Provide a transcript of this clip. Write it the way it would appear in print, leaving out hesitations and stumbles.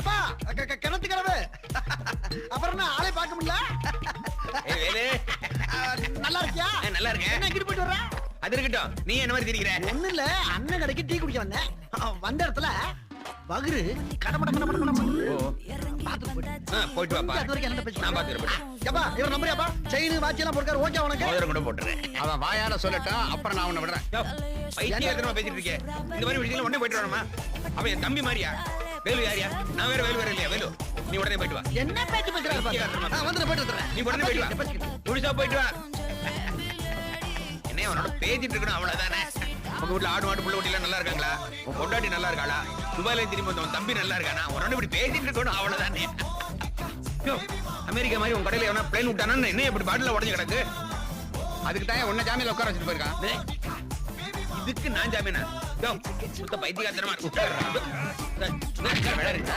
எப்பா கிணத்து கிடவு அப்புறம் என்ன ஆளே பார்க்க முடியல. நல்லா இருக்கியா? நல்லா இருக்கேன். என்ன கிட்ட போயிட்டு வர்ற? அது இருக்கட்டும், நீ என்ன மாதிரி திரிக்கிற? ஒண்ணு இல்ல, அண்ணன் கடைக்கு டீ குடிக்க வந்தேன். வந்த இடத்துல பகுரு கடமட போயிட்டு வாப்பா. அது வரைக்கும் என்ன பேசி நான் பாத்துக்கிறேன். எப்பா இவர் நம்புறியாப்பா? செயின் வாட்சி எல்லாம் போட்டுக்காரு. ஓகே உனக்கு மோதிரம் கூட போட்டுறேன். அவன் வாயால சொல்லட்டும், அப்புறம் நான் உன்னை விடுறேன். பைத்தியக்காரத்தனமா பேசிட்டு இருக்கேன். இந்த மாதிரி விஷயத்துல உடனே போயிட்டு வரணுமா? அவன் என் தம்பி மாதிரியா? வேலு யாரியா? நான் வேற வேலு இல்லையா? வேலு நீ உடனே போயிட்டு வா. என்ன பேச்சு பேசுறாரு பாரு. வந்து போயிட்டு வந்துறேன். நீ உடனே போயிட்டு வா. முழுசா போயிட்டு வா. என்ன அவனோட பேசிட்டு இருக்கணும், அவ்வளவுதானே. உங்க வீட்டுல ஆடு மாடு புள்ள குட்டி எல்லாம் நல்லா இருக்காங்களா? உன் பொண்டாட்டி நல்லா இருக்காளா? துபாயில திரும்பி வந்த உன் தம்பி நல்லா இருக்கானா? உன்னோட இப்படி பேசிட்டு இருக்கணும், அவ்வளவுதானே. அமெரிக்கா மாதிரி உன் கடையில எவனா பிளேன் விட்டானா என்ன இப்படி பாட்டில உடஞ்சு கிடக்கு? அதுக்கு தான் உன்னை ஜாமீன்ல உட்கார வச்சுட்டு போயிருக்கான். இதுக்கு நான் ஜாமீனா? சுத்த பைத்தியக்காரத்தனமா இருக்கு.